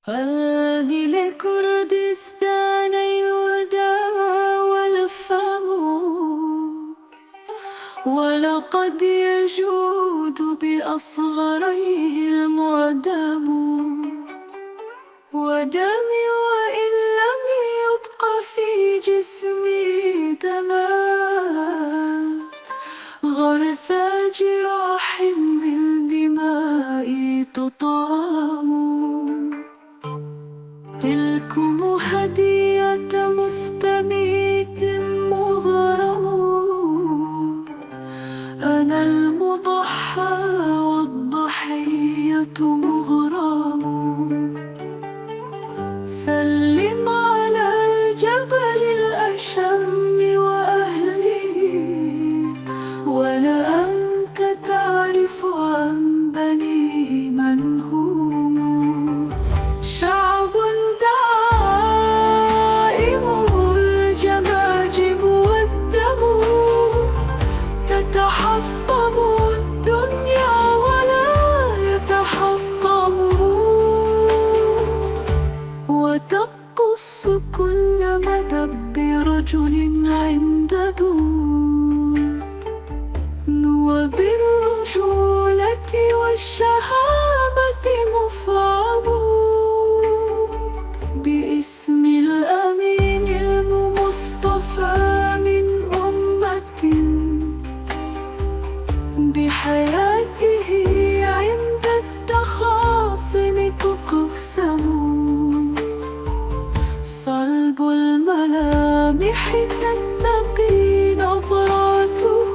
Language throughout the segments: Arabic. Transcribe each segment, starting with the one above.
هذه لكردستان يهدى والفم، ولقد يجود بأصغريه المعدم، ودمي وإن لم يبق في جسمي دما، غرث جراح من دمائي تطعم. تلكم هدية مستميت مغرم، أنا المضحى والضحية مغرم. سلم على الجبل الأشم وأهله، ولأنت تعرف عن بني من هم. شعب دائمه الجماجم والدم، تتحطم الدنيا ولا يتحطم، وتقص كل مدب رجل عند دور. وبالرجولة والشهامة مفعم، باسم الأمين المصطفى من أمة، بحياته عند التخاصم تقسم. صلب الملامح تتقي نظراته،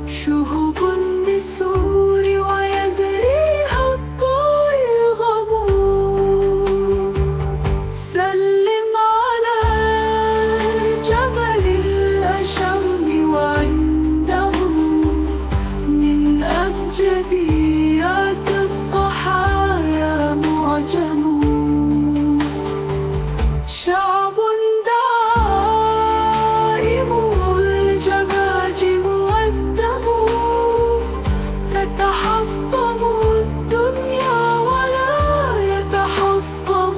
شهب النسور ويدريها الطيغم. سلم على الجبل الأشم وعنده من أبجديات الضحايا معجم. شعب دائمه الجماجم والدم، تتحطم الدنيا ولا يتحطم.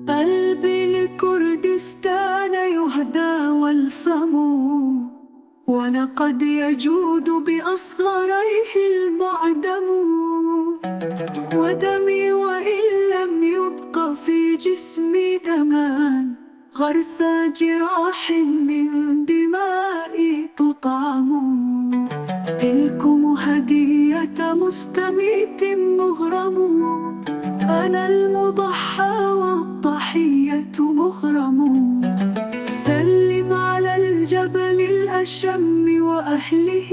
قلبي لكردستان يهدى والفم، ولقد يجود بأصغريه المعدم. ودمي وإن لم يبق في جسمي دما، غرث جراح من دمائي تطعم. تلكم هدية مستميت مغرم، أنا المضحى والضحية مغرم. سلم على الجبل الأشم وأهله،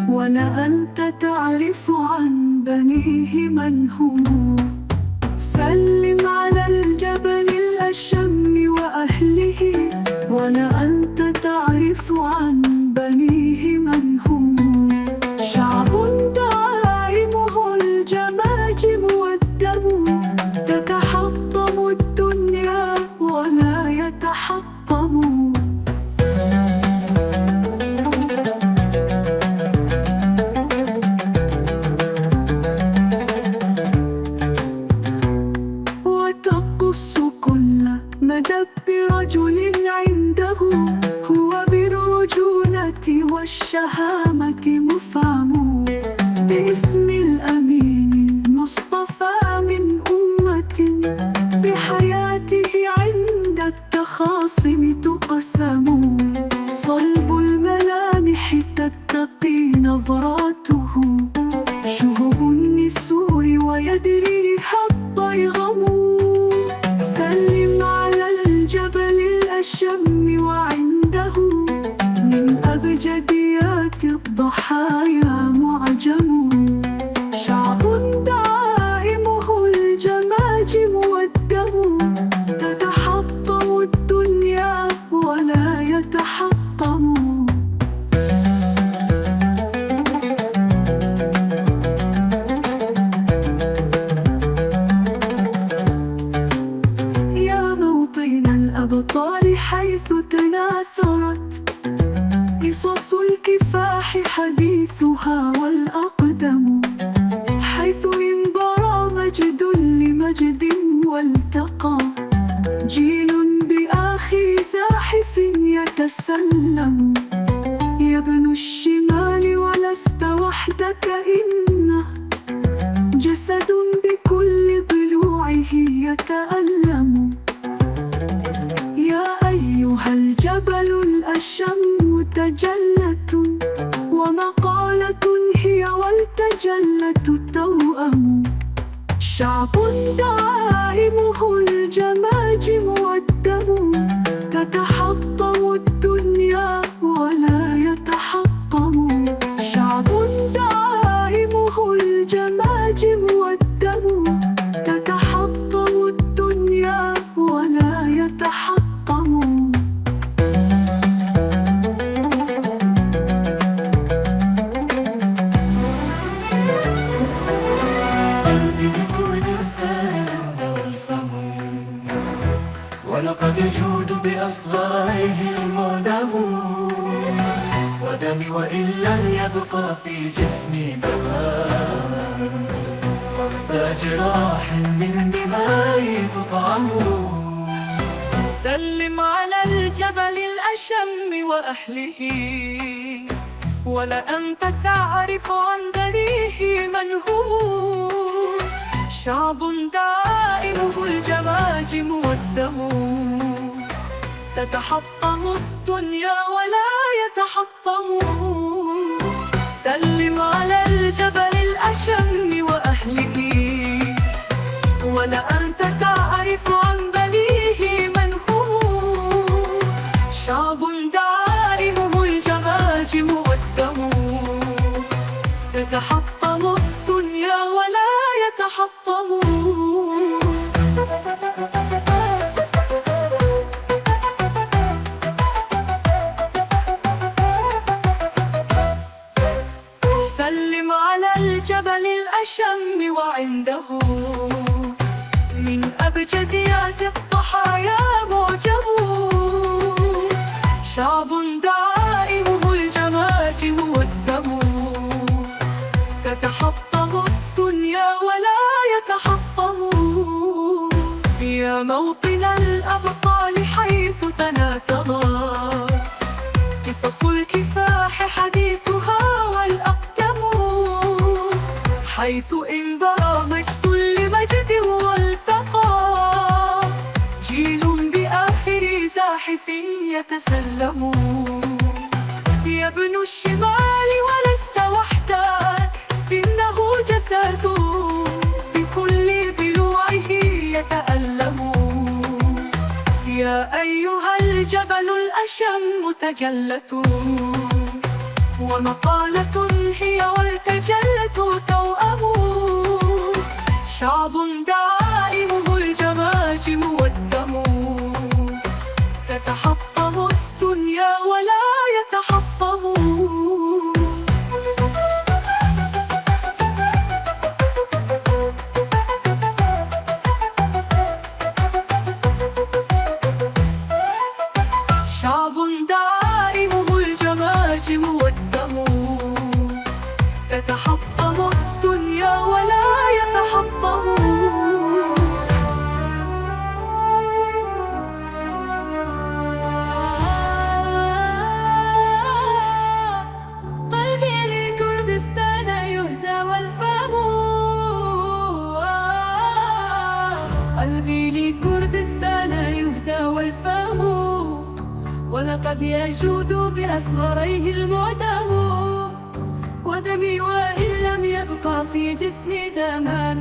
ولأنت تعرف عن بنيه من هم. سلم على الجبل الأشم وأهله، ولأنت تعرف عن بنيه من هم. شعب دائمه الجماجم والدم، تتحطم الدنيا ولا يتحطم. وتقص كل مدب رجل عنده، هو بالرجولة والشهامة مفعم. باسم الأمين المصطفى من أمة، بحياته عند التخاصم تقسم. صلب الملامح تتقي نظراته، شهب النسور ويدريها الطيغم. سلم على الجبل الأشم وعنده من أبجديات الضحايا معجم. شعب دائمه الجماجم والدم، تتحطم الدنيا ولا يتحطم. الكفاح حديثها والأقدم، حيث انبرى مجد لمجد والتقى جيل بآخر زاحف يتسلم. يا ابن الشمال ولست وحدك، إنه جسد بكل ضلوعه يتألم. يا أيها الجبل الأشم تجلة، ومقالة هي والتجلة توأم. شعب دعائمه الجماجم والدم، تتحطم الدنيا ولا يتحطم. شعب دعائمه الجماجم والدم، تتحطم الدنيا ولا يتحطم. ولقد يجود بأصغائه المعدم، ودمي وإن لم يبقى في جسمي دماء، فجراح من دمائي تطعم. سلم على الجبل الأشم وأهله، ولأنت تعرف عن دليه من هو. شعب دائمه الجماجم والدم، تتحطم الدنيا ولا يتحطم. سلم على الجبل الأشم وأهله، ولأنت تعرف عن بنيه من هو. شعب دائمه الجماجم والدم، تتحطم الدنيا ولا يتحطم. سلم على الجبل الأشم وعنده من أبجديات الضحايا معجم. شعب دائمه الجماجم والدم، تتحطم الدنيا ولا يتحطم. يا موطن الأبطال حيث تناثرت قصص الكفاح حديثها والأقدم، حيث انبرى مجد لمجد والتقى جيل بآخر زاحف يتسلم. يا ابن الشمال ولست وحدك، إنه جسد بكل ضلوعه يتألم. يا أيها الجبل الأشم تجلة، ومقالة هي والتجلة توأم. شعب دائمه الجماجم والدم، تتحطم الدنيا ولا يتحطم. شعب دائمه الجماجم والدم، تتحطم الدنيا ولا يتحطم. قلبي لكردستان يهدى والفم، قلبي لكردستان يهدى والفم، ولقد يجود بأصغريه المعدم. ودمي وإن لم يبقى في جسمي دما،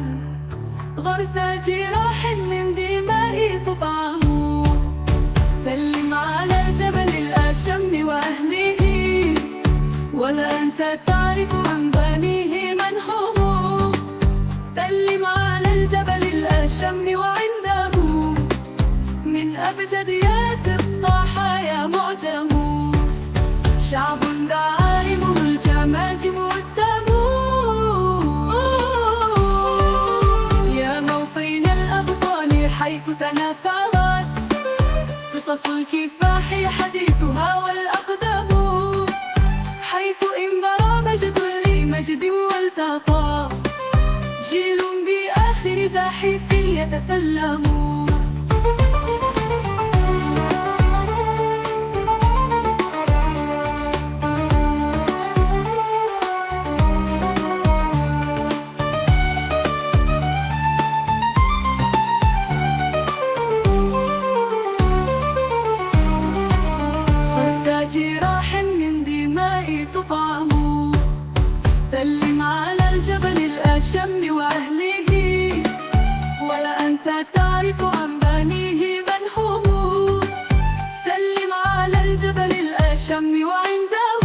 غرث جراح من دمائي تطعم. سلم على الجبل الأشم وأهله، ولا أنت تعرف عن بنيه من هم. سلم على الجبل الأشم وعنده من أبجديات الضحايا معجم. شعب دائمه الجماجم والدم، يا موطن الأبطال حيث تناثرت قصص الكفاح حديثها والأقدم، حيث حيث انبرى مجد لمجد والتقى جيل بآخر زاحف يتسلم. جراح من دماء تطعم سلم على الجبل الأشم وأهله ولا أنت تعرف عن بنيه من هم. سلم على الجبل الأشم وعنده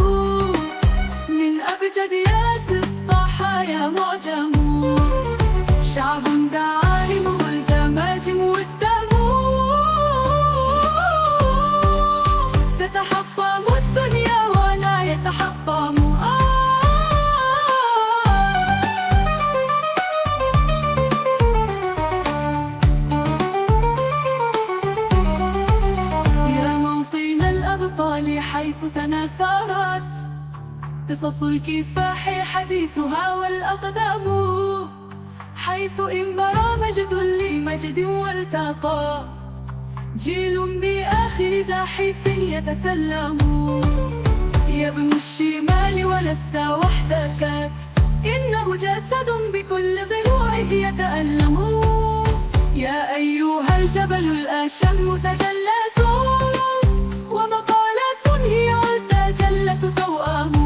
من أبجديات الضحايا معجم شعب دعالمه الجماجم والدم تتحطم الدنيا ولا يتحطم. يا موطن الأبطال حيث تناثرت قصص الكفاح حديثها والأقدام حيث انبرى مجد لمجد والتقى جيل بآخر زاحف يتسلم. يا ابن الشمال ولست وحدك إنه جسد بكل ضلوعه يتألم. يا أيها الجبل الأشم تجلت ومقالات هي والتجلت توأم.